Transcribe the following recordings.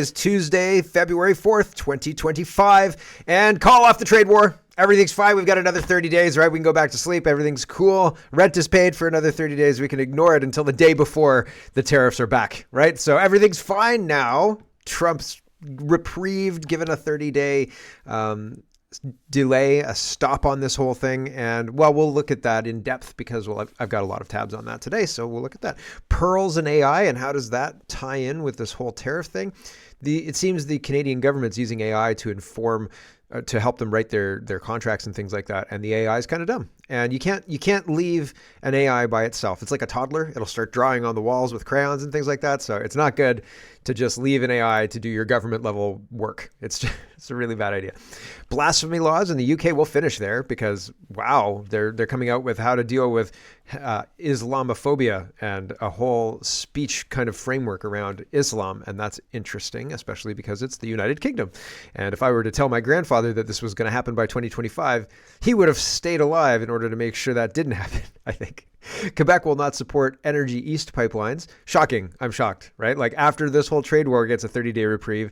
It's Tuesday, February 4th, 2025, and call off the trade war. Everything's fine. We've got another 30 days, right? We can go back to sleep. Everything's cool. Rent is paid for another 30 days. We can ignore it until the day before the tariffs are back, right? So everything's fine now. Trump's reprieved, given a 30-day delay, a stop on this whole thing. And well, we'll look at that in depth because I've got a lot of tabs on that today. So we'll look at that. Pearls and AI, and how does that tie in with this whole tariff thing? It seems the Canadian government's using AI to inform, to help them write their contracts and things like that. And the AI is kind of dumb. And you can't leave an AI by itself. It's like a toddler. It'll start drawing on the walls with crayons and things like that. So it's not good to just leave an AI to do your government level work. It's a really bad idea. Blasphemy laws in the UK, we'll finish there because, wow, they're coming out with how to deal with Islamophobia and a whole speech kind of framework around Islam. And that's interesting, especially because it's the United Kingdom. And if I were to tell my grandfather that this was going to happen by 2025, he would have stayed alive in order to make sure that didn't happen, I think. Quebec will not support Energy East pipelines. Shocking. I'm shocked, right? Like after this whole trade war gets a 30-day reprieve,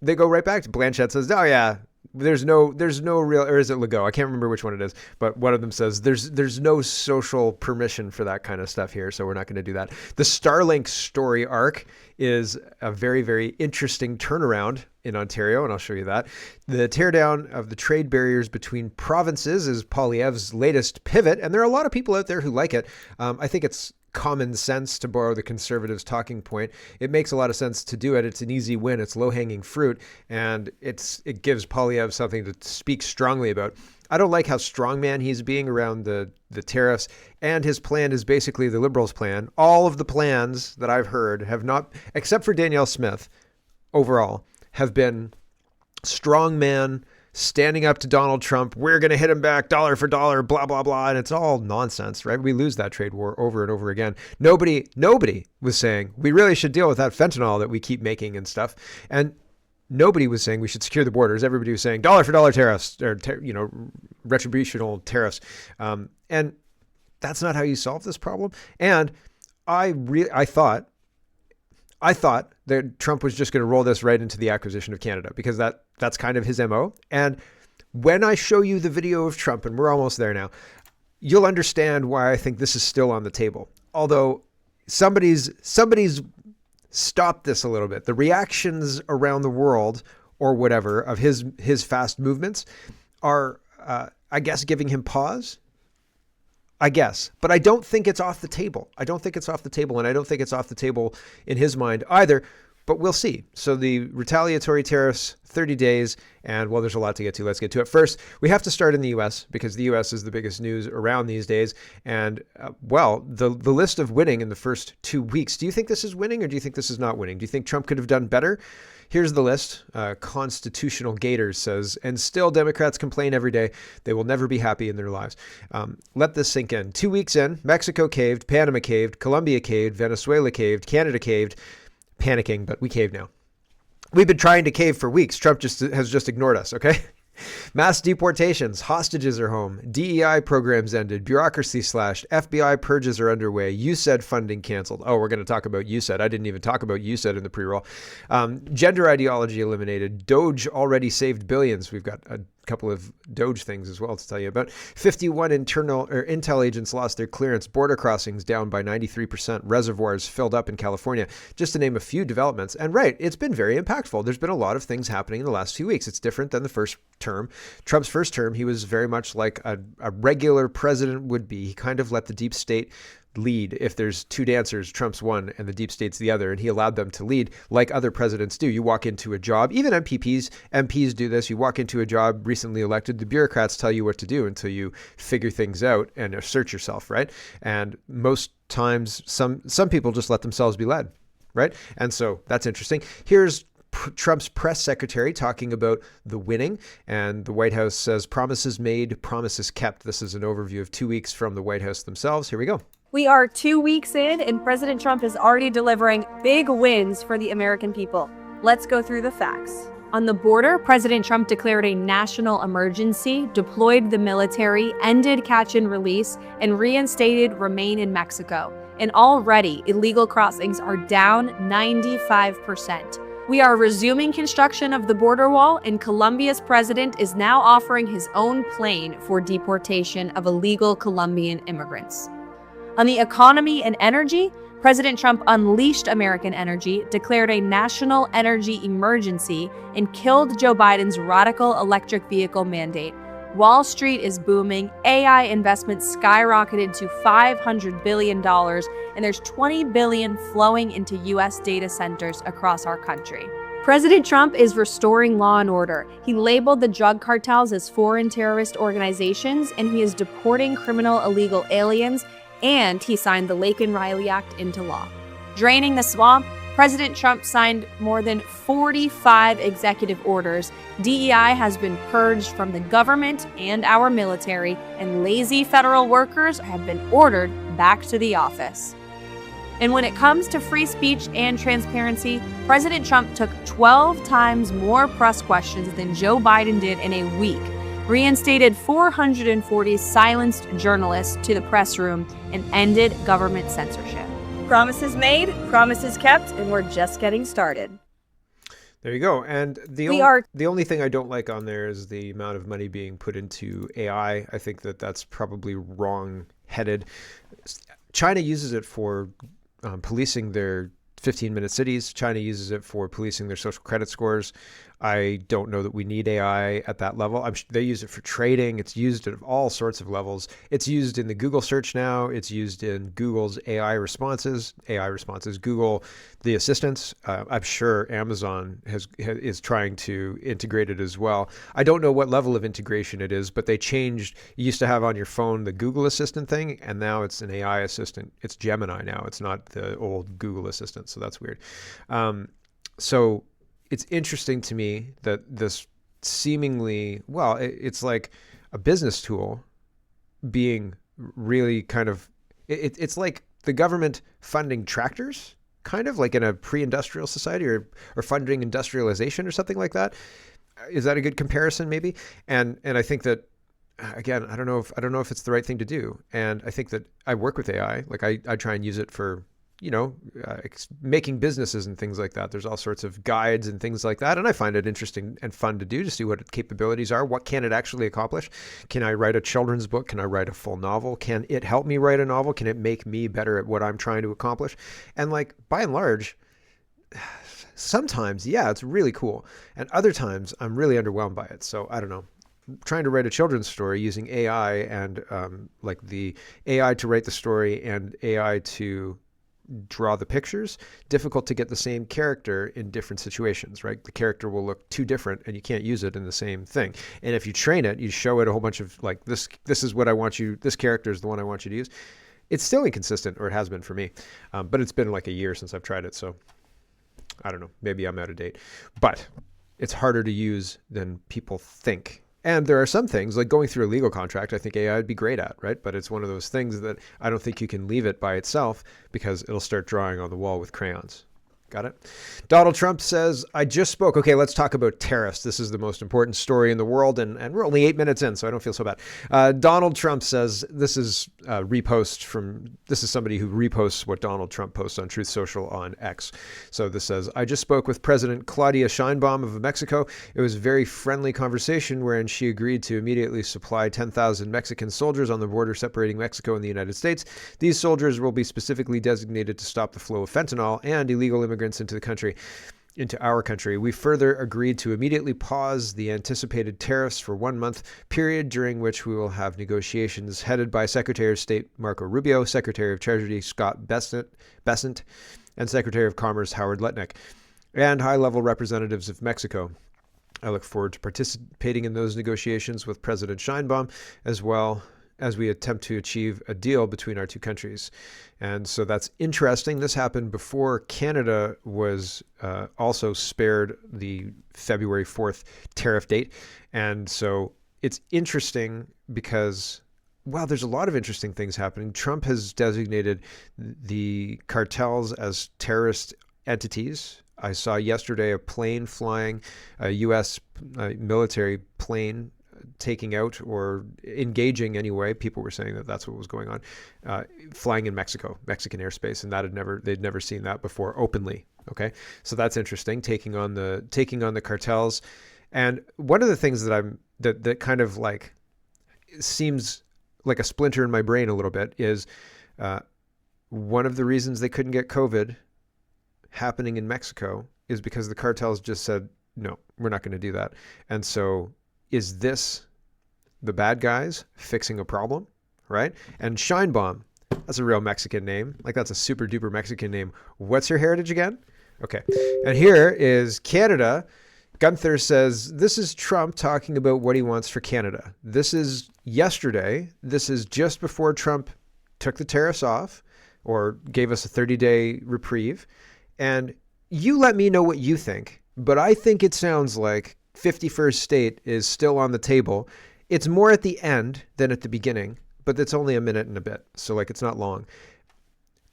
they go right back to Blanchette says, oh yeah, there's no real, or is it Legault? I can't remember which one it is, but one of them says there's no social permission for that kind of stuff here, so we're not going to do that. The Starlink story arc is a very, very interesting turnaround in Ontario, and I'll show you that. The teardown of the trade barriers between provinces is Poilievre's latest pivot, and there are a lot of people out there who like it. I think it's common sense, to borrow the Conservatives' talking point. It makes a lot of sense to do it. It's an easy win. It's low-hanging fruit, and it gives Poilievre something to speak strongly about. I don't like how strongman he's being around the tariffs, and his plan is basically the Liberals' plan. All of the plans that I've heard have not, except for Danielle Smith, overall, have been strongman, standing up to Donald Trump. We're going to hit him back dollar for dollar, blah, blah, blah. And it's all nonsense, right? We lose that trade war over and over again. Nobody was saying we really should deal with that fentanyl that we keep making and stuff. And nobody was saying we should secure the borders. Everybody was saying dollar for dollar tariffs or, retributional tariffs. And that's not how you solve this problem. And I thought that Trump was just going to roll this right into the acquisition of Canada because that's kind of his MO. And when I show you the video of Trump, and we're almost there now, you'll understand why I think this is still on the table. Although somebody's stopped this a little bit. The reactions around the world or whatever of his fast movements are, I guess, giving him pause. I guess, but I don't think it's off the table. And I don't think it's off the table in his mind either, but we'll see. So the retaliatory tariffs, 30 days, and well, there's a lot to get to. Let's get to it. First, we have to start in the U.S. because the U.S. is the biggest news around these days. And the list of winning in the first 2 weeks, do you think this is winning or do you think this is not winning? Do you think Trump could have done better? Here's the list. Constitutional Gators says, and still Democrats complain every day. They will never be happy in their lives. Let this sink in. 2 weeks in, Mexico caved, Panama caved, Colombia caved, Venezuela caved, Canada caved. Panicking, but we cave now. We've been trying to cave for weeks. Trump has just ignored us, okay? Mass deportations, hostages are home, DEI programs ended, bureaucracy slashed, FBI purges are underway, USAID funding canceled. Oh, we're going to talk about USAID. I didn't even talk about USAID in the pre-roll. Gender ideology eliminated, Doge already saved billions. We've got a couple of Doge things as well to tell you about. 51 intel agents lost their clearance, border crossings down by 93%, reservoirs filled up in California, just to name a few developments. And right, it's been very impactful. There's been a lot of things happening in the last 2 weeks. It's different than the first term. Trump's first term, he was very much like a regular president would be. He kind of let the deep state lead. If there's two dancers, Trump's one and the deep state's the other, and he allowed them to lead like other presidents do. You walk into a job, even MPs do this. You walk into a job recently elected, the bureaucrats tell you what to do until you figure things out and assert yourself, right? And most times some people just let themselves be led, right? And so that's interesting. Here's Trump's press secretary talking about the winning, and the White House says promises made, promises kept. This is an overview of 2 weeks from the White House themselves. Here we go. We are 2 weeks in, and President Trump is already delivering big wins for the American people. Let's go through the facts. On the border, President Trump declared a national emergency, deployed the military, ended catch and release, and reinstated Remain in Mexico. And already, illegal crossings are down 95%. We are resuming construction of the border wall, and Colombia's president is now offering his own plane for deportation of illegal Colombian immigrants. On the economy and energy, President Trump unleashed American energy, declared a national energy emergency, and killed Joe Biden's radical electric vehicle mandate. Wall Street is booming, AI investments skyrocketed to $500 billion, and there's $20 billion flowing into U.S. data centers across our country. President Trump is restoring law and order. He labeled the drug cartels as foreign terrorist organizations, and he is deporting criminal illegal aliens, and he signed the Laken Riley Act into law. Draining the swamp, President Trump signed more than 45 executive orders. DEI has been purged from the government and our military, and lazy federal workers have been ordered back to the office. And when it comes to free speech and transparency, President Trump took 12 times more press questions than Joe Biden did in a week, reinstated 440 silenced journalists to the press room, and ended government censorship. Promises made, promises kept, and we're just getting started. There you go. And the only thing I don't like on there is the amount of money being put into AI. I think that that's probably wrong-headed. China uses it for policing their 15-minute cities. China uses it for policing their social credit scores. I don't know that we need AI at that level. They use it for trading. It's used at all sorts of levels. It's used in the Google search now. It's used in Google's AI responses. Google, the assistants. I'm sure Amazon is trying to integrate it as well. I don't know what level of integration it is, but they changed. You used to have on your phone the Google Assistant thing, and now it's an AI assistant. It's Gemini now. It's not the old Google Assistant, so that's weird. So it's interesting to me that this seemingly, well, it's like a business tool being really kind of, it's like the government funding tractors, kind of like in a pre-industrial society, or funding industrialization or something like that. Is that a good comparison, maybe? And I think that, again, I don't know if it's the right thing to do. And I think that I work with AI. Like I try and use it for, making businesses and things like that. There's all sorts of guides and things like that. And I find it interesting and fun to do, to see what its capabilities are. What can it actually accomplish? Can I write a children's book? Can I write a full novel? Can it help me write a novel? Can it make me better at what I'm trying to accomplish? And like, by and large, sometimes, yeah, it's really cool. And other times I'm really underwhelmed by it. So I don't know. Trying to write a children's story using AI and like the AI to write the story and AI to draw the pictures, difficult to get the same character in different situations, right? The character will look too different and you can't use it in the same thing. And if you train it, you show it a whole bunch of like, this is what I want you, this character is the one I want you to use. It's still inconsistent, or it has been for me. But it's been like a year since I've tried it. So I don't know, maybe I'm out of date, but it's harder to use than people think. And there are some things, like going through a legal contract, I think AI would be great at, right? But it's one of those things that I don't think you can leave it by itself, because it'll start drawing on the wall with crayons. Got it? Donald Trump says, I just spoke. Okay, let's talk about tariffs. This is the most important story in the world, and we're only 8 minutes in, so I don't feel so bad. Donald Trump says, this is somebody who reposts what Donald Trump posts on Truth Social on X. So this says, I just spoke with President Claudia Sheinbaum of Mexico. It was a very friendly conversation wherein she agreed to immediately supply 10,000 Mexican soldiers on the border separating Mexico and the United States. These soldiers will be specifically designated to stop the flow of fentanyl and illegal immigrants into our country. We further agreed to immediately pause the anticipated tariffs for 1 month period, during which we will have negotiations headed by Secretary of State Marco Rubio, Secretary of Treasury Scott Bessent, and Secretary of Commerce Howard Lutnick, and high-level representatives of Mexico. I look forward to participating in those negotiations with President Sheinbaum, as well as we attempt to achieve a deal between our two countries. And so that's interesting. This happened before Canada was also spared the February 4th tariff date. And so it's interesting because, well, there's a lot of interesting things happening. Trump has designated the cartels as terrorist entities. I saw yesterday a plane flying, a U.S. Military plane, taking out or engaging anyway. People were saying that that's what was going on, flying in Mexican airspace, and they'd never seen that before openly. Okay, so that's interesting. Taking on the cartels, and one of the things that kind of like seems like a splinter in my brain a little bit is one of the reasons they couldn't get COVID happening in Mexico is because the cartels just said, no, we're not going to do that. And so is this the bad guys fixing a problem, right? And Scheinbaum, that's a real Mexican name. Like that's a super duper Mexican name. What's your heritage again? Okay. And here is Canada. Gunther says, this is Trump talking about what he wants for Canada. This is yesterday. This is just before Trump took the tariffs off or gave us a 30-day reprieve. And you let me know what you think, but I think it sounds like 51st state is still on the table. It's more at the end than at the beginning, but it's only a minute and a bit. So like it's not long.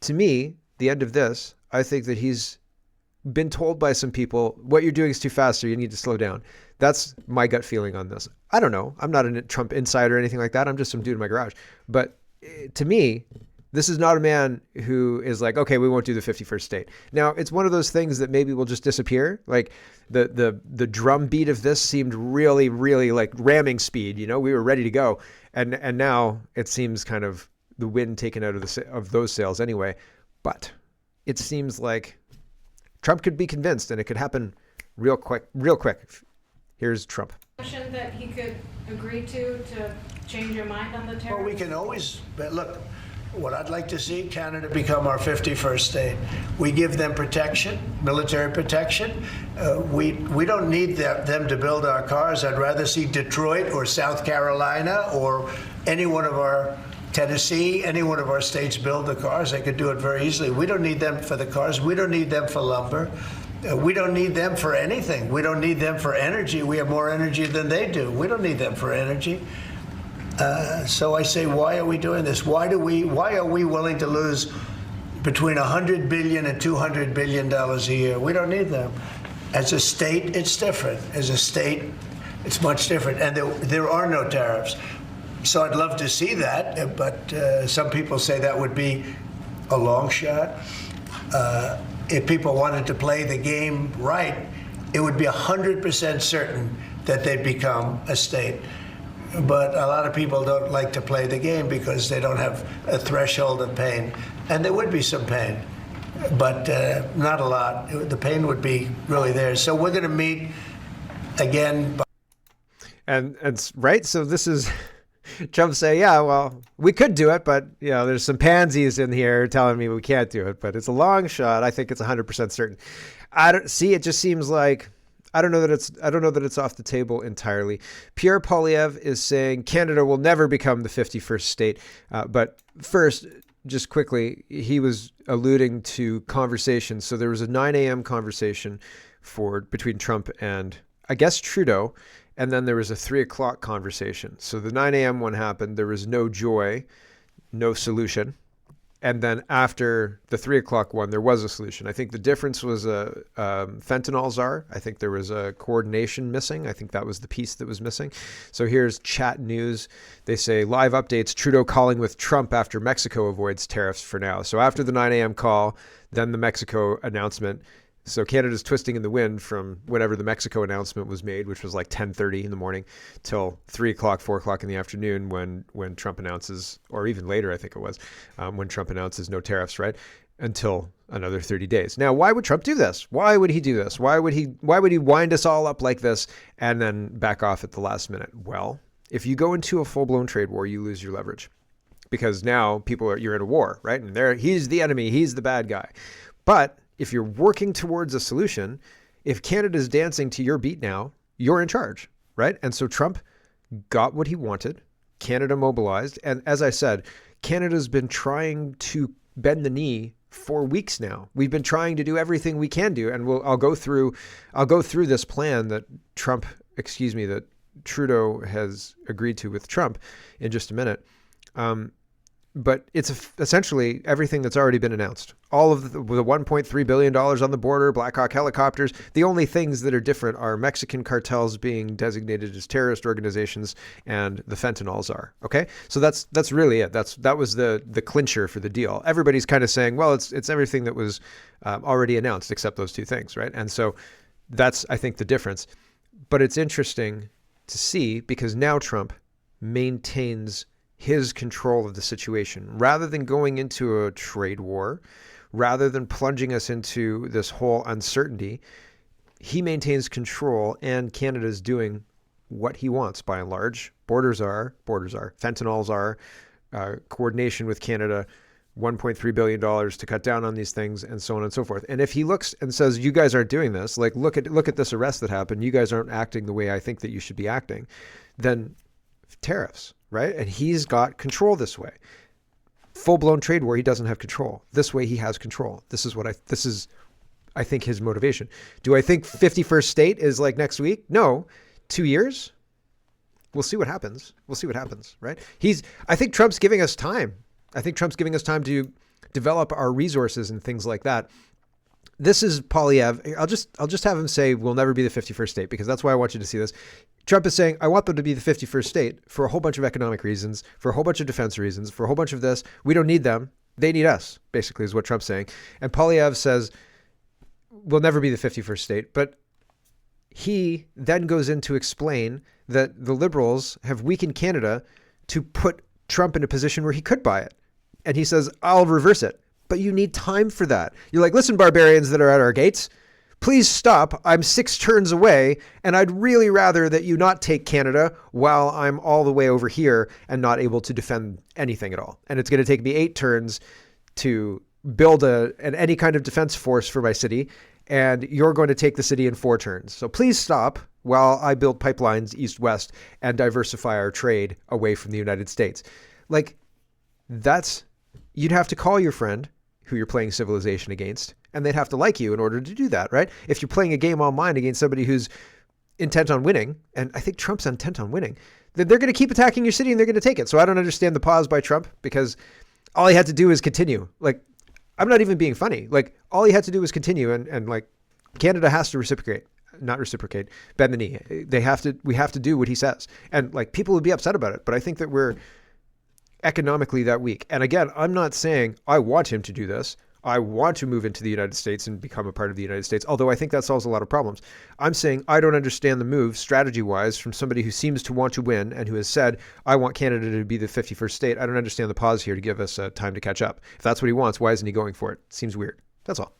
To me, the end of this, I think that he's been told by some people, what you're doing is too fast, so you need to slow down. That's my gut feeling on this. I don't know. I'm not a Trump insider or anything like that. I'm just some dude in my garage. But to me, this is not a man who is like, okay, we won't do the 51st state. Now, it's one of those things that maybe will just disappear. Like the drum beat of this seemed really, really like ramming speed. You know, we were ready to go. And now it seems kind of the wind taken out of those sails anyway. But it seems like Trump could be convinced and it could happen real quick. Here's Trump. That he could agree to change your mind on the tariff? Well, we can always, but look, what I'd like to see, Canada become our 51st state. We give them protection, military protection. We don't need them to build our cars. I'd rather see Detroit or South Carolina or any one of our Tennessee, any one of our states build the cars. They could do it very easily. We don't need them for the cars. We don't need them for lumber. We don't need them for anything. We don't need them for energy. We have more energy than they do. We don't need them for energy. So I say, why are we doing this? Why are we willing to lose between $100 billion and $200 billion a year? We don't need them. As a state, it's different. As a state, it's much different. And there are no tariffs. So I'd love to see that, but some people say that would be a long shot. If people wanted to play the game right, it would be 100% certain that they'd become a state. But a lot of people don't like to play the game because they don't have a threshold of pain. And there would be some pain, but not a lot. The pain would be really there. So we're going to meet again. And right. So this is Trump say, yeah, well, we could do it, but you know, there's some pansies in here telling me we can't do it, but it's a long shot. I think it's 100% certain. I don't see. It just seems like I don't know that it's off the table entirely. Pierre Poilievre is saying Canada will never become the 51st state. But first, just quickly, he was alluding to conversations. So there was a 9 a.m. conversation between Trump and I guess Trudeau. And then there was a 3 o'clock conversation. So the 9 a.m. one happened. There was no joy, no solution. And then after the 3 o'clock one, there was a solution. I think the difference was fentanyl czar. I think there was a coordination missing. I think that was the piece that was missing. So here's chat news. They say live updates, Trudeau calling with Trump after Mexico avoids tariffs for now. So after the 9 a.m. call, then the Mexico announcement. So Canada's twisting in the wind from whenever the Mexico announcement was made, which was like 10:30 in the morning, till 3 o'clock, 4 o'clock in the afternoon when Trump announces, or even later, I think it was, when Trump announces no tariffs, right? Until another 30 days. Now, why would Trump do this? Why would he do this? Why would he wind us all up like this and then back off at the last minute? Well, if you go into a full-blown trade war, you lose your leverage because now you're in a war, right? And he's the enemy, he's the bad guy. But if you're working towards a solution, if Canada's dancing to your beat now, you're in charge, right? And so Trump got what he wanted. Canada mobilized. And as I said, Canada's been trying to bend the knee for weeks now. We've been trying to do everything we can do. And I'll go through this plan that Trudeau has agreed to with Trump in just a minute. but it's essentially everything that's already been announced. All of the $1.3 billion on the border, Black Hawk helicopters. The only things that are different are Mexican cartels being designated as terrorist organizations and the fentanyl czar. Okay, so that's really it. That was the clincher for the deal. Everybody's kind of saying, well, it's everything that was already announced except those two things, right? And so that's, I think, the difference. But it's interesting to see because now Trump maintains his control of the situation rather than going into a trade war, rather than plunging us into this whole uncertainty. He maintains control, and Canada's doing what he wants by and large. Borders are, fentanyls are, coordination with Canada, $1.3 billion to cut down on these things, and so on and so forth. And if he looks and says, you guys aren't doing this, like look at this arrest that happened, you guys aren't acting the way I think that you should be acting, then tariffs, right? And he's got control this way. Full-blown trade war, he doesn't have control. This way he has control. This is I think his motivation. Do I think 51st state is like next week? No. 2 years? We'll see what happens. Right? I think Trump's giving us time. I think Trump's giving us time to develop our resources and things like that. This is Poilievre. I'll just have him say we'll never be the 51st state, because that's why I want you to see this. Trump is saying, I want them to be the 51st state for a whole bunch of economic reasons, for a whole bunch of defense reasons, for a whole bunch of this. We don't need them. They need us, basically, is what Trump's saying. And Poilievre says, we'll never be the 51st state. But he then goes in to explain that the Liberals have weakened Canada to put Trump in a position where he could buy it. And he says, I'll reverse it. But you need time for that. You're like, listen, barbarians that are at our gates, please stop. I'm 6 turns away, and I'd really rather that you not take Canada while I'm all the way over here and not able to defend anything at all. And it's going to take me 8 turns to build any kind of defense force for my city, and you're going to take the city in 4 turns. So please stop while I build pipelines east-west and diversify our trade away from the United States. Like, you'd have to call your friend who you're playing civilization against, and they'd have to like you in order to do that, right? If you're playing a game online against somebody who's intent on winning, and I think Trump's intent on winning, then they're going to keep attacking your city and they're going to take it. So I don't understand the pause by Trump, because all he had to do is continue. Like, I'm not even being funny. Like, all he had to do was continue, and like, Canada has to bend the knee. We have to do what he says. And like, people would be upset about it, but I think that we're economically that weak. And again, I'm not saying I want him to do this. I want to move into the United States and become a part of the United States, although I think that solves a lot of problems. I'm saying I don't understand the move strategy-wise from somebody who seems to want to win and who has said, I want Canada to be the 51st state. I don't understand the pause here to give us time to catch up. If that's what he wants, why isn't he going for it? Seems weird. That's all.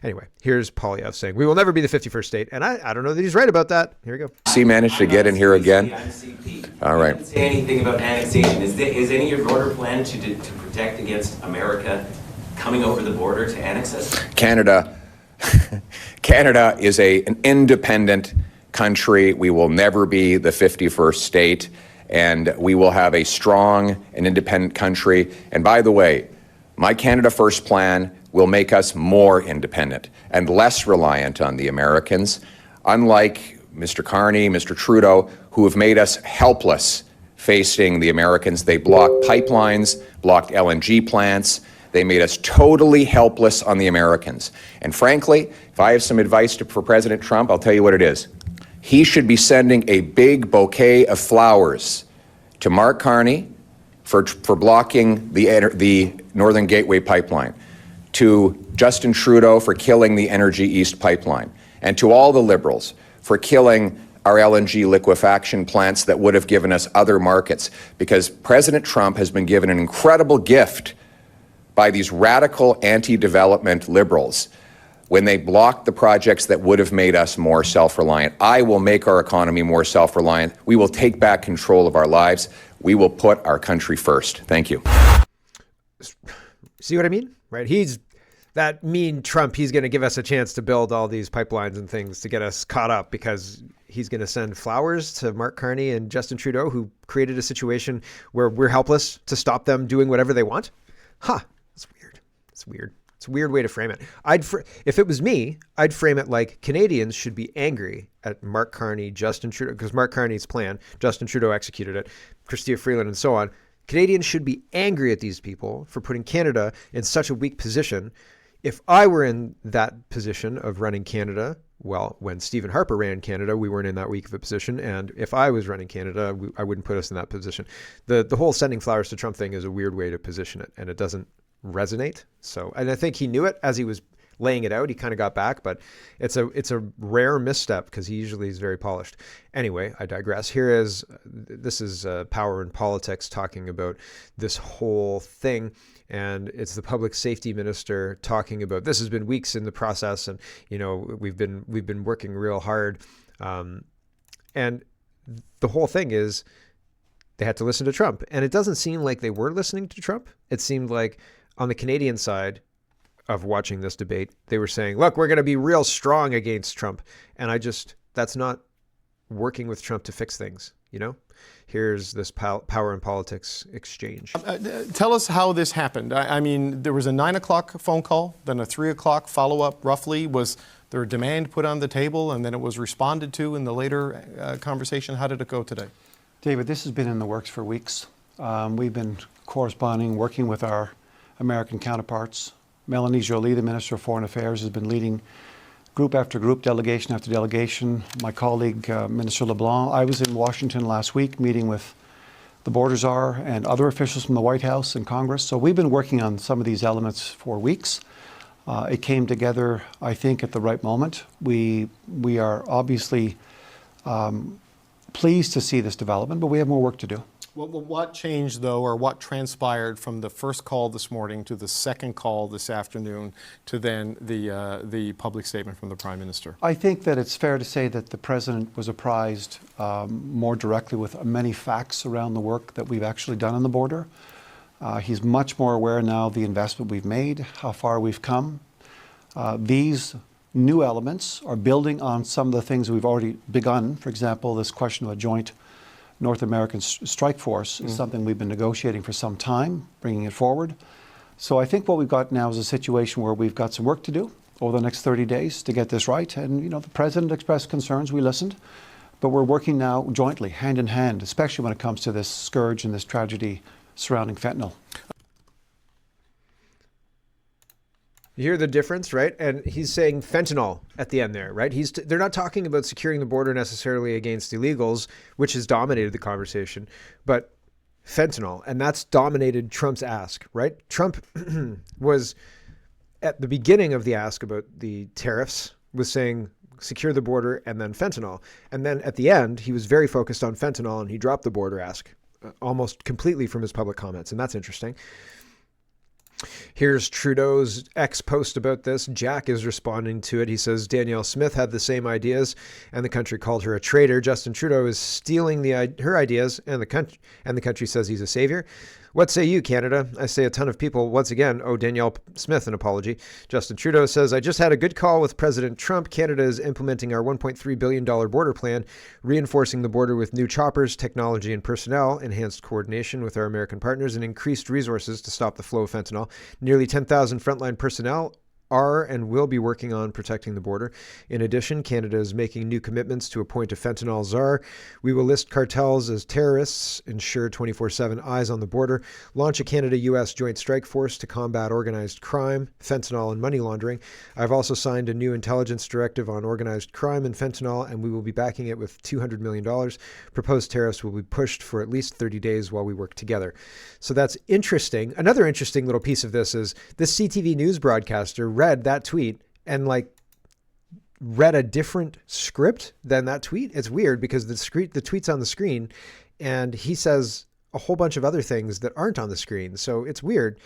Anyway, here's Poilievre saying, we will never be the 51st state. And I don't know that he's right about that. Here we go. C managed to get in here again. I'm CP. All right. You didn't say anything about annexation. Is any of your border plan to protect against America coming over the border to annex us? Canada is an independent country. We will never be the 51st state, and we will have a strong and independent country. And by the way, my Canada First plan will make us more independent and less reliant on the Americans, unlike Mr. Carney, Mr. Trudeau, who have made us helpless facing the Americans. They blocked pipelines, blocked LNG plants. They made us totally helpless on the Americans. And frankly, if I have some advice for President Trump, I'll tell you what it is. He should be sending a big bouquet of flowers to Mark Carney for blocking the Northern Gateway pipeline, to Justin Trudeau for killing the Energy East pipeline, and to all the Liberals for killing our LNG liquefaction plants that would have given us other markets, because President Trump has been given an incredible gift by these radical anti-development Liberals when they blocked the projects that would have made us more self-reliant. I will make our economy more self-reliant. We will take back control of our lives. We will put our country first. Thank you. See what I mean? Right? He's that mean Trump. He's going to give us a chance to build all these pipelines and things to get us caught up, because he's going to send flowers to Mark Carney and Justin Trudeau, who created a situation where we're helpless to stop them doing whatever they want. That's weird. It's weird. It's a weird way to frame it. If it was me, I'd frame it like Canadians should be angry at Mark Carney, Justin Trudeau, because Mark Carney's plan, Justin Trudeau executed it, Chrystia Freeland and so on. Canadians should be angry at these people for putting Canada in such a weak position. If I were in that position of running Canada, well, when Stephen Harper ran Canada, we weren't in that weak of a position. And if I was running Canada, I wouldn't put us in that position. The whole sending flowers to Trump thing is a weird way to position it, and it doesn't resonate. So, and I think he knew it as he was laying it out. He kind of got back, but it's a rare misstep because he usually is very polished. Anyway, I digress. This is Power and Politics talking about this whole thing. And it's the public safety minister talking about this has been weeks in the process, and we've been working real hard, and the whole thing is they had to listen to Trump, and it doesn't seem like they were listening to Trump. It seemed like on the Canadian side of watching this debate, they were saying, "Look, we're going to be real strong against Trump," and that's not working with Trump to fix things, Here's this Power and Politics exchange. Tell us how this happened. I mean, there was a 9 o'clock phone call, then a 3 o'clock follow-up roughly. Was there a demand put on the table and then it was responded to in the later conversation? How did it go today? David, this has been in the works for weeks. We've been corresponding, working with our American counterparts. Melanie Joly, the Minister of Foreign Affairs, has been leading group after group, delegation after delegation. My colleague, Minister LeBlanc, I was in Washington last week meeting with the border czar and other officials from the White House and Congress. So we've been working on some of these elements for weeks. It came together, I think, at the right moment. We are obviously pleased to see this development, but we have more work to do. What changed, though, or what transpired from the first call this morning to the second call this afternoon to then the public statement from the Prime Minister? I think that it's fair to say that the President was apprised more directly with many facts around the work that we've actually done on the border. He's much more aware now of the investment we've made, how far we've come. These new elements are building on some of the things we've already begun. For example, this question of a joint North American strike force is something we've been negotiating for some time, bringing it forward. So I think what we've got now is a situation where we've got some work to do over the next 30 days to get this right. And, the President expressed concerns, we listened, but we're working now jointly, hand in hand, especially when it comes to this scourge and this tragedy surrounding fentanyl. You hear the difference, right? And he's saying fentanyl at the end there, right? They're not talking about securing the border necessarily against illegals, which has dominated the conversation, but fentanyl. And that's dominated Trump's ask, right? Trump was at the beginning of the ask about the tariffs was saying secure the border and then fentanyl. And then at the end, he was very focused on fentanyl and he dropped the border ask almost completely from his public comments. And that's interesting. Here's Trudeau's X post about this. Jack is responding to it. He says Danielle Smith had the same ideas and the country called her a traitor. Justin Trudeau is stealing her ideas and the country says he's a savior. What say you, Canada? I say a ton of people once again owe Danielle Smith an apology. Justin Trudeau says, I just had a good call with President Trump. Canada is implementing our $1.3 billion border plan, reinforcing the border with new choppers, technology and personnel, enhanced coordination with our American partners, and increased resources to stop the flow of fentanyl. Nearly 10,000 frontline personnel are and will be working on protecting the border. In addition, Canada is making new commitments to appoint a fentanyl czar. We will list cartels as terrorists, ensure 24/7 eyes on the border, launch a Canada-U.S. joint strike force to combat organized crime, fentanyl, and money laundering. I've also signed a new intelligence directive on organized crime and fentanyl, and we will be backing it with $200 million. Proposed tariffs will be pushed for at least 30 days while we work together. So that's interesting. Another interesting little piece of this is this CTV news broadcaster read that tweet and read a different script than that tweet. It's weird because the tweet's on the screen and he says a whole bunch of other things that aren't on the screen. So it's weird.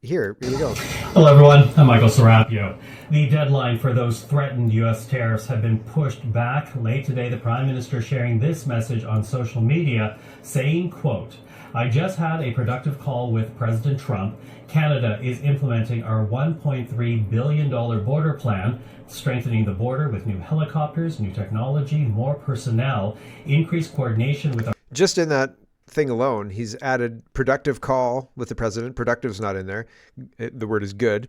Here we go. Hello, everyone. I'm Michael Serapio. The deadline for those threatened U.S. tariffs have been pushed back. Late today, the Prime Minister sharing this message on social media saying, quote, I just had a productive call with President Trump. Canada is implementing our $1.3 billion border plan, strengthening the border with new helicopters, new technology, more personnel, increased coordination with our... Just in that thing alone, he's added productive call with the president. Productive's not in there. The word is good.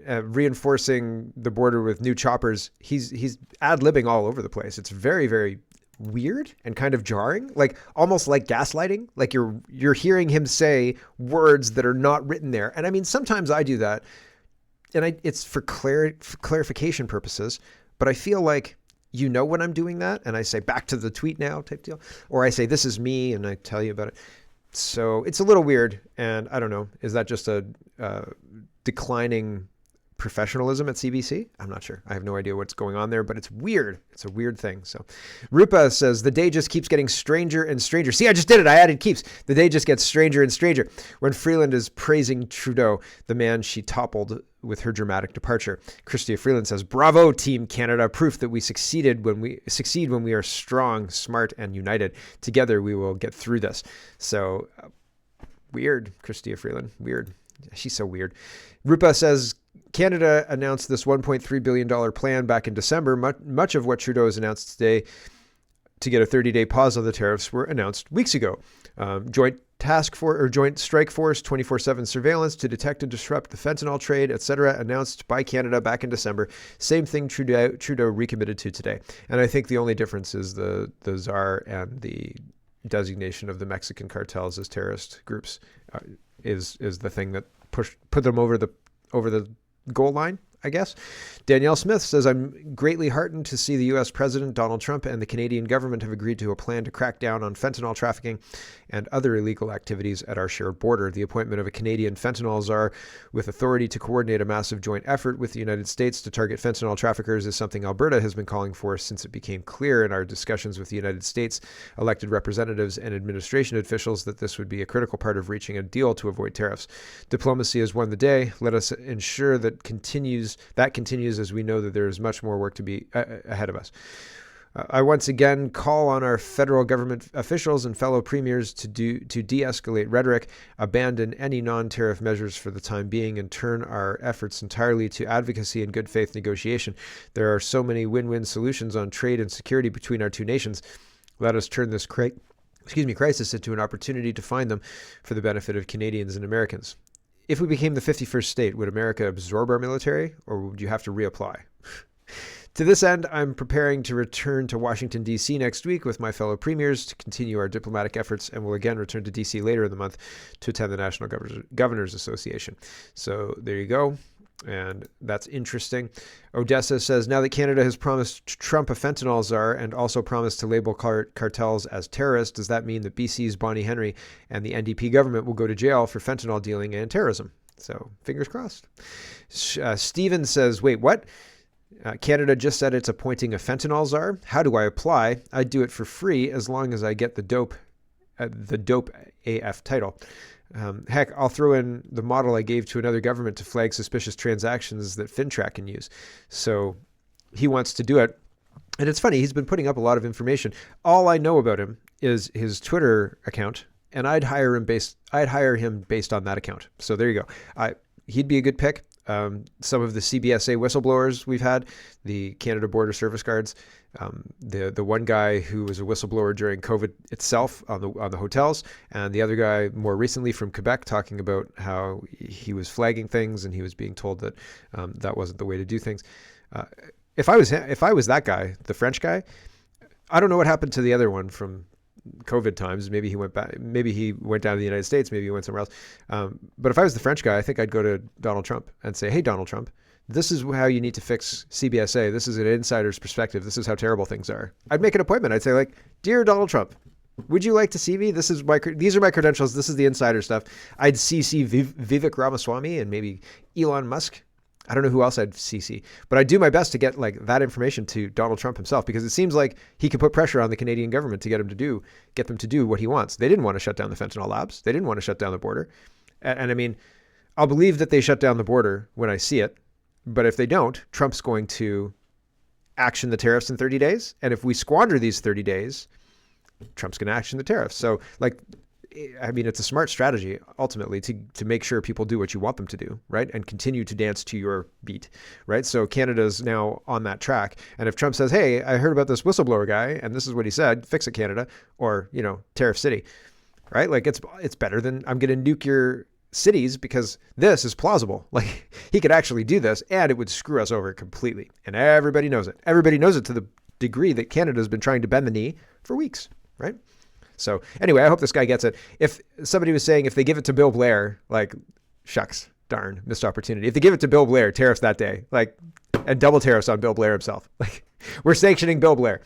Reinforcing the border with new choppers. He's ad-libbing all over the place. It's very, very weird and kind of jarring, like almost like gaslighting. Like you're hearing him say words that are not written there. And I mean, sometimes I do that, and it's for clarification purposes. But I feel like when I'm doing that, and I say back to the tweet now type deal, or I say this is me and I tell you about it. So it's a little weird, and I don't know. Is that just a declining professionalism at CBC? I'm not sure. I have no idea what's going on there, but it's weird. It's a weird thing. So Rupa says, the day just keeps getting stranger and stranger. See, I just did it. I added keeps. The day just gets stranger and stranger when Freeland is praising Trudeau, the man she toppled with her dramatic departure. Chrystia Freeland says, bravo, Team Canada. Proof that we succeed when we are strong, smart, and united. Together, we will get through this. So weird, Chrystia Freeland. Weird. She's so weird. Rupa says, Canada announced this $1.3 billion plan back in December. Much of what Trudeau has announced today to get a 30-day pause on the tariffs were announced weeks ago. Joint Strike Force 24/7 surveillance to detect and disrupt the fentanyl trade, etc., announced by Canada back in December. Same thing Trudeau recommitted to today. And I think the only difference is the czar and the designation of the Mexican cartels as terrorist groups is the thing that put them over the goal line, I guess. Danielle Smith says, I'm greatly heartened to see the U.S. President Donald Trump and the Canadian government have agreed to a plan to crack down on fentanyl trafficking and other illegal activities at our shared border. The appointment of a Canadian fentanyl czar with authority to coordinate a massive joint effort with the United States to target fentanyl traffickers is something Alberta has been calling for since it became clear in our discussions with the United States elected representatives and administration officials that this would be a critical part of reaching a deal to avoid tariffs. Diplomacy has won the day. Let us ensure that continues as we know that there is much more work to be ahead of us. I once again call on our federal government officials and fellow premiers to de-escalate rhetoric, abandon any non-tariff measures for the time being, and turn our efforts entirely to advocacy and good faith negotiation. There are so many win-win solutions on trade and security between our two nations. Let us turn this crisis into an opportunity to find them for the benefit of Canadians and Americans. If we became the 51st state, would America absorb our military, or would you have to reapply? To this end, I'm preparing to return to Washington, D.C. next week with my fellow premiers to continue our diplomatic efforts, and will again return to D.C. later in the month to attend the National Governors Association. So there you go. And that's interesting. Odessa says, now that Canada has promised Trump a fentanyl czar and also promised to label cartels as terrorists, does that mean that BC's Bonnie Henry and the NDP government will go to jail for fentanyl dealing and terrorism? So fingers crossed. Steven says, wait, what? Canada just said it's appointing a fentanyl czar. How do I apply? I'd do it for free as long as I get the dope AF title. Heck, I'll throw in the model I gave to another government to flag suspicious transactions that FinTrack can use. So he wants to do it. And it's funny, he's been putting up a lot of information. All I know about him is his Twitter account, and I'd hire him based on that account. So there you go. He'd be a good pick. Some of the CBSA whistleblowers we've had, the Canada Border Service Guards, the one guy who was a whistleblower during COVID itself on the hotels, and the other guy more recently from Quebec talking about how he was flagging things and he was being told that that wasn't the way to do things. If I was that guy, the French guy, I don't know what happened to the other one from COVID times. Maybe he went back. Maybe he went down to the United States. Maybe he went somewhere else. But if I was the French guy, I think I'd go to Donald Trump and say, "Hey, Donald Trump, this is how you need to fix CBSA. This is an insider's perspective. This is how terrible things are." I'd make an appointment. I'd say, like, "Dear Donald Trump, would you like to see me? These are my credentials. This is the insider stuff." I'd CC Vivek Ramaswamy and maybe Elon Musk. I don't know who else I'd CC, but I'd do my best to get like that information to Donald Trump himself, because it seems like he could put pressure on the Canadian government to get them to do what he wants. They didn't want to shut down the fentanyl labs. They didn't want to shut down the border. And I mean, I'll believe that they shut down the border when I see it, but if they don't, Trump's going to action the tariffs in 30 days. And if we squander these 30 days, Trump's going to action the tariffs. So like, I mean, it's a smart strategy ultimately to make sure people do what you want them to do, right? And continue to dance to your beat, right? So Canada's now on that track. And if Trump says, "Hey, I heard about this whistleblower guy and this is what he said, fix it, Canada," or, you know, Tariff City, right? Like it's better than "I'm going to nuke your cities because this is plausible." Like he could actually do this and it would screw us over completely. And everybody knows it. Everybody knows it to the degree that Canada's been trying to bend the knee for weeks, right? So anyway, I hope this guy gets it. If somebody was saying if they give it to Bill Blair, like, shucks, darn, missed opportunity. If they give it to Bill Blair, tariffs that day, like, and double tariffs on Bill Blair himself. Like, we're sanctioning Bill Blair.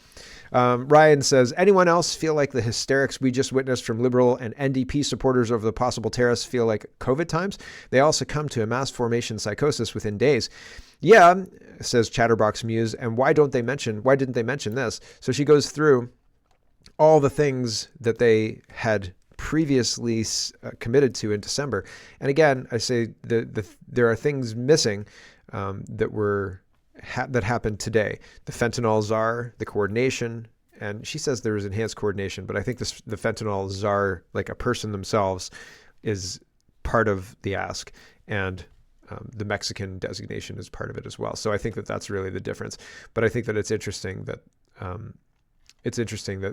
Ryan says, anyone else feel like the hysterics we just witnessed from Liberal and NDP supporters over the possible tariffs feel like COVID times? They all succumb to a mass formation psychosis within days. Yeah, says Chatterbox Muse. And why didn't they mention this? So she goes through all the things that they had previously committed to in December. And again, I say there are things missing that happened today. The fentanyl czar, the coordination, and she says there was enhanced coordination, but I think the fentanyl czar, like a person themselves, is part of the ask, and the Mexican designation is part of it as well. So I think that that's really the difference. But I think that it's interesting that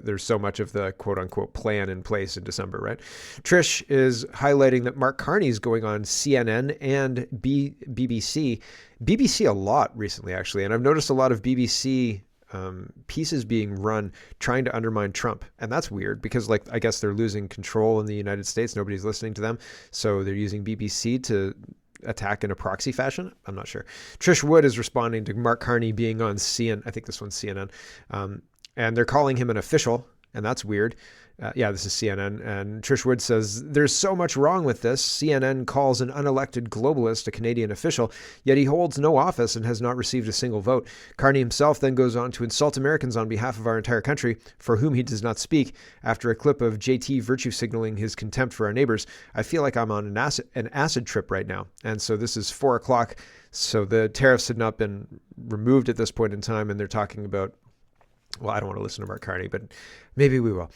there's so much of the quote unquote plan in place in December, right? Trish is highlighting that Mark Carney's going on CNN and BBC a lot recently, actually. And I've noticed a lot of BBC pieces being run trying to undermine Trump. And that's weird because, like, I guess they're losing control in the United States. Nobody's listening to them. So they're using BBC to attack in a proxy fashion. I'm not sure. Trish Wood is responding to Mark Carney being on CNN. I think this one's CNN. And they're calling him an official, and that's weird. Yeah, this is CNN. And Trish Wood says, there's so much wrong with this. CNN calls an unelected globalist a Canadian official, yet he holds no office and has not received a single vote. Carney himself then goes on to insult Americans on behalf of our entire country, for whom he does not speak. After a clip of JT virtue signaling his contempt for our neighbors, I feel like I'm on an acid trip right now. And so this is 4 o'clock. So the tariffs had not been removed at this point in time, and they're talking about, well, I don't want to listen to Mark Carney, but maybe we will.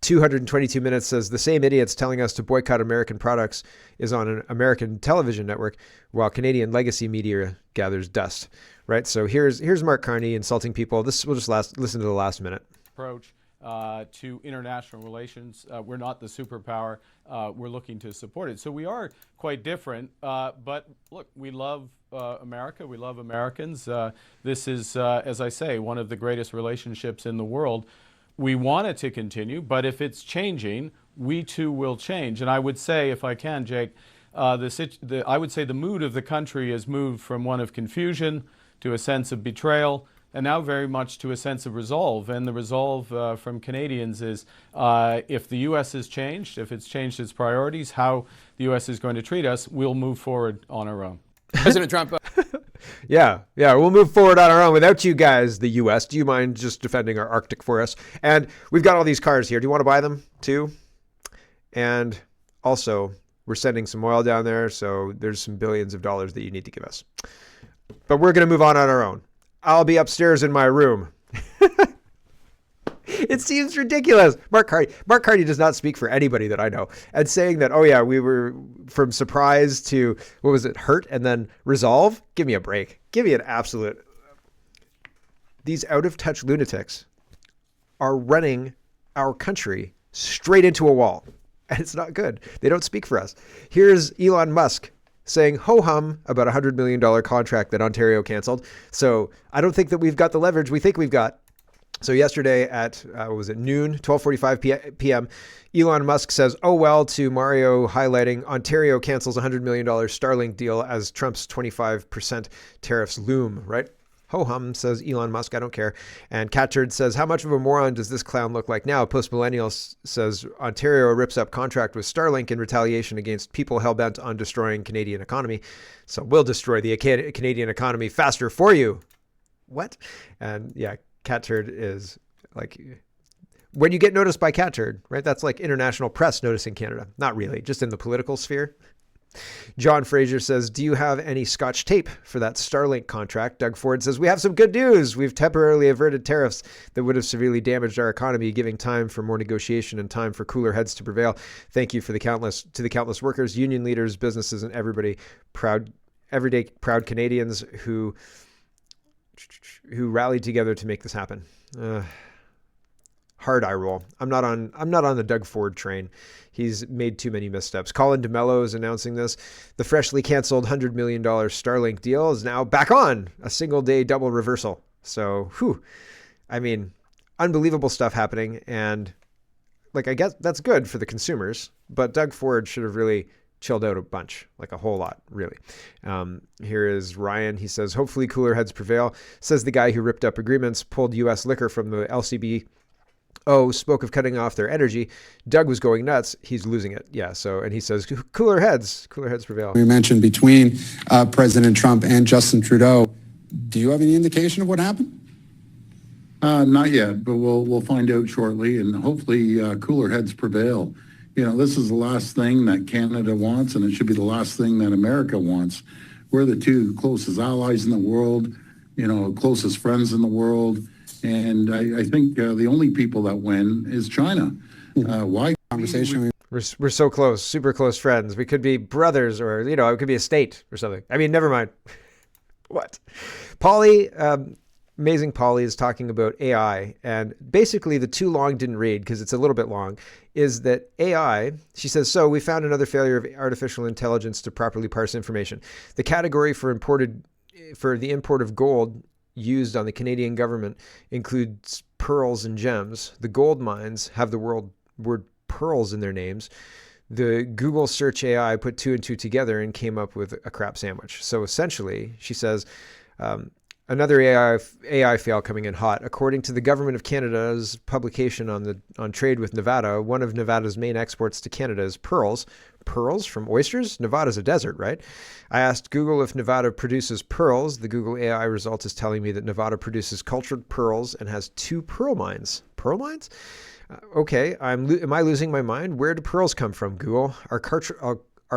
222 Minutes says, the same idiots telling us to boycott American products is on an American television network, while Canadian legacy media gathers dust. Right? So here's Mark Carney insulting people. We'll just listen to the last minute. Approach to international relations. We're not the superpower. We're looking to support it. So we are quite different. But look, we love America. We love Americans. This is, as I say, one of the greatest relationships in the world. We want it to continue, but if it's changing, we too will change. And I would say, if I can, Jake, I would say the mood of the country has moved from one of confusion to a sense of betrayal, and now very much to a sense of resolve. And the resolve from Canadians is if the U.S. has changed, if it's changed its priorities, how the U.S. is going to treat us, we'll move forward on our own. President Trump. Yeah, we'll move forward on our own without you guys, the U.S. Do you mind just defending our Arctic for us? And we've got all these cars here. Do you want to buy them too? And also, we're sending some oil down there, so there's some billions of dollars that you need to give us. But we're going to move on our own. I'll be upstairs in my room. It seems ridiculous. Mark Carney does not speak for anybody that I know. And saying that, oh yeah, we were from surprise to, what was it, hurt and then resolve? Give me a break. Give me an absolute. These out-of-touch lunatics are running our country straight into a wall. And it's not good. They don't speak for us. Here's Elon Musk saying ho-hum about a $100 million contract that Ontario canceled. So I don't think that we've got the leverage we think we've got. So yesterday at, noon, 12:45 p.m., Elon Musk says, oh well, to Mario, highlighting Ontario cancels $100 million Starlink deal as Trump's 25% tariffs loom, right? Ho-hum, says Elon Musk, I don't care. And Catchard says, how much of a moron does this clown look like now? Post-millennial says, Ontario rips up contract with Starlink in retaliation against people hell-bent on destroying Canadian economy. So we'll destroy the Canadian economy faster for you. What? And yeah, Catchard is like, when you get noticed by Catchard, right? That's like international press noticing Canada. Not really, just in the political sphere. John Fraser says, do you have any Scotch tape for that Starlink contract? Doug Ford says, we have some good news. We've temporarily averted tariffs that would have severely damaged our economy, giving time for more negotiation and time for cooler heads to prevail. Thank you to the countless workers, union leaders, businesses, and everyday proud Canadians who rallied together to make this happen. Hard eye roll. I'm not on the Doug Ford train. He's made too many missteps. Colin DeMello is announcing this. The freshly canceled $100 million Starlink deal is now back on. A single day double reversal. So, I mean, unbelievable stuff happening. And like, I guess that's good for the consumers, but Doug Ford should have really chilled out a bunch, like a whole lot, really. Here is Ryan. He says, hopefully cooler heads prevail. Says the guy who ripped up agreements, pulled U.S. liquor from the LCBO, spoke of cutting off their energy. Doug was going nuts. He's losing it. Yeah. So, and he says, cooler heads prevail. We mentioned between President Trump and Justin Trudeau. Do you have any indication of what happened? Not yet, but we'll find out shortly, and hopefully cooler heads prevail. You know, this is the last thing that Canada wants, and it should be the last thing that America wants. We're the two closest allies in the world, you know, closest friends in the world, and I think the only people that win is China. Why? Conversation. We're so close, super close friends. We could be brothers, or, you know, it could be a state or something. I mean, never mind. What? Polly, Amazing Polly is talking about AI, and basically the too long didn't read because it's a little bit long, is that AI, she says, so we found another failure of artificial intelligence to properly parse information. The category for the import of gold used on the Canadian government includes pearls and gems. The gold mines have the word pearls in their names. The Google search AI put 2 and 2 together and came up with a crap sandwich. So essentially, she says, another AI fail coming in hot. According to the Government of Canada's publication on trade with Nevada, one of Nevada's main exports to Canada is pearls. Pearls from oysters? Nevada's a desert, right? I asked Google if Nevada produces pearls. The Google AI result is telling me that Nevada produces cultured pearls and has 2 pearl mines. Pearl mines? Okay, am I losing my mind? Where do pearls come from, Google? Are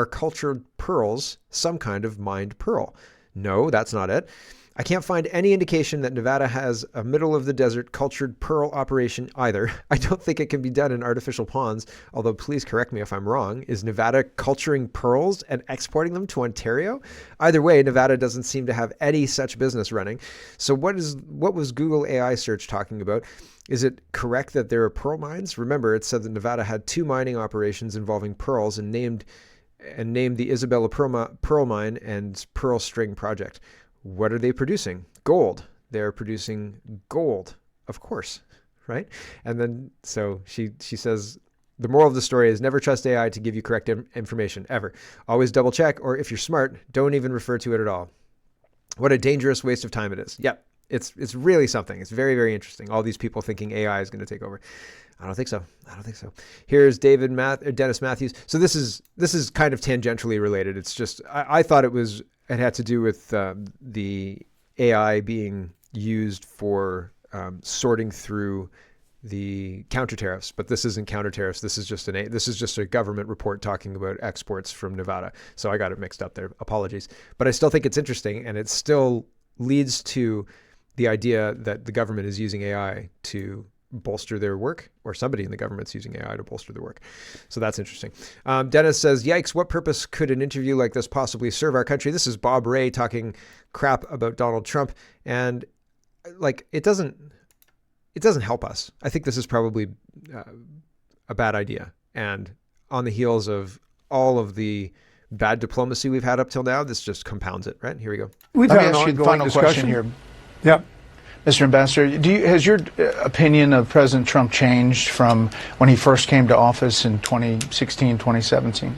cultured pearls some kind of mined pearl? No, that's not it. I can't find any indication that Nevada has a middle-of-the-desert cultured pearl operation either. I don't think it can be done in artificial ponds, although please correct me if I'm wrong. Is Nevada culturing pearls and exporting them to Ontario? Either way, Nevada doesn't seem to have any such business running. So what was Google AI search talking about? Is it correct that there are pearl mines? Remember, it said that Nevada had 2 mining operations involving pearls and named the Isabella Pearl Mine and Pearl String Project. What are they producing? Gold. They're producing gold, of course, right? And then, so she says, the moral of the story is never trust AI to give you correct information, ever. Always double check, or if you're smart, don't even refer to it at all. What a dangerous waste of time it is. Yep, it's really something. It's very, very interesting. All these people thinking AI is going to take over. I don't think so. Here's Dennis Matthews. So this is kind of tangentially related. It's just, I thought it had to do with the AI being used for sorting through the counter tariffs, but this isn't counter tariffs. This is just a government report talking about exports from Nevada. So I got it mixed up there. Apologies. But I still think it's interesting, and it still leads to the idea that the government is using AI to bolster their work, or somebody in the government's using AI to bolster their work. So that's interesting. Dennis says, yikes, what purpose could an interview like this possibly serve our country? This is Bob Rae talking crap about Donald Trump. And like, it doesn't help us. I think this is probably a bad idea. And on the heels of all of the bad diplomacy we've had up till now, this just compounds it, right? Here we go. We've had an ongoing discussion here. Yep. Mr. Ambassador, has your opinion of President Trump changed from when he first came to office in 2016, 2017?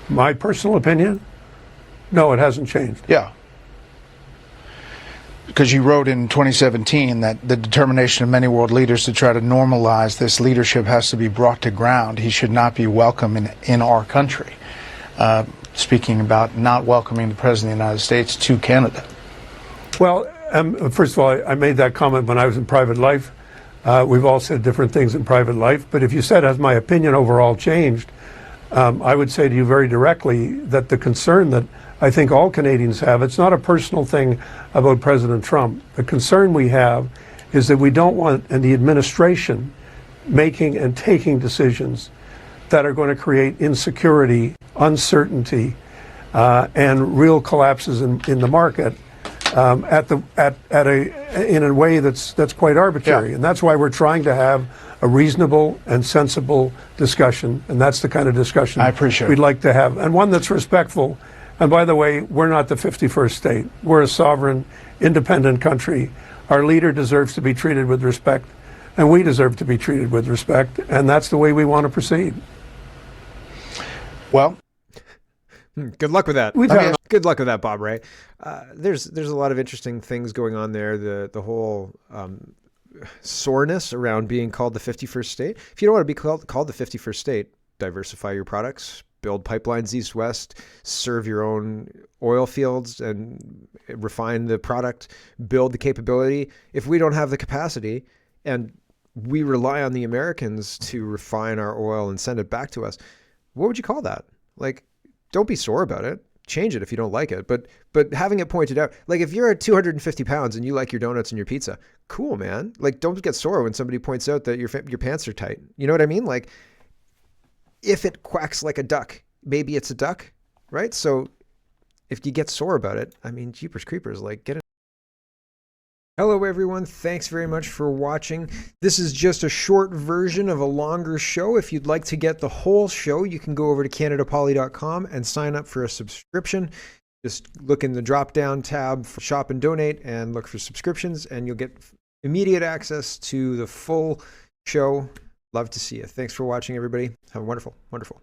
My personal opinion? No, it hasn't changed. Yeah. Because you wrote in 2017 that the determination of many world leaders to try to normalize this leadership has to be brought to ground. He should not be welcome in our country. Speaking about not welcoming the President of the United States to Canada. Well, first of all, I made that comment when I was in private life. We've all said different things in private life, but if you said, has my opinion overall changed, I would say to you very directly that the concern that I think all Canadians have, it's not a personal thing about President Trump. The concern we have is that we don't want the administration making and taking decisions that are going to create insecurity, uncertainty, and real collapses in the market. In a way that's quite arbitrary. Yeah. And that's why we're trying to have a reasonable and sensible discussion, and that's the kind of discussion we'd like to have, and one that's respectful. And by the way, we're not the 51st state. We're a sovereign, independent country Our leader deserves to be treated with respect, and we deserve to be treated with respect, and that's the way we want to proceed. Well, good luck with that. Good luck with that, Bob Rae. There's a lot of interesting things going on there. The whole soreness around being called the 51st state. If you don't want to be called the 51st state, diversify your products, build pipelines east-west, serve your own oil fields and refine the product, build the capability. If we don't have the capacity and we rely on the Americans to refine our oil and send it back to us, what would you call that? Like, don't be sore about it. Change it if you don't like it. But having it pointed out, like if you're at 250 pounds and you like your donuts and your pizza, cool, man. Like, don't get sore when somebody points out that your pants are tight. You know what I mean? Like, if it quacks like a duck, maybe it's a duck, right? So if you get sore about it, I mean, jeepers creepers, like, get it. Hello, everyone. Thanks very much for watching. This is just a short version of a longer show. If you'd like to get the whole show, you can go over to CanadaPoly.com and sign up for a subscription. Just look in the drop-down tab for Shop and Donate and look for subscriptions, and you'll get immediate access to the full show. Love to see you. Thanks for watching, everybody. Have a wonderful, wonderful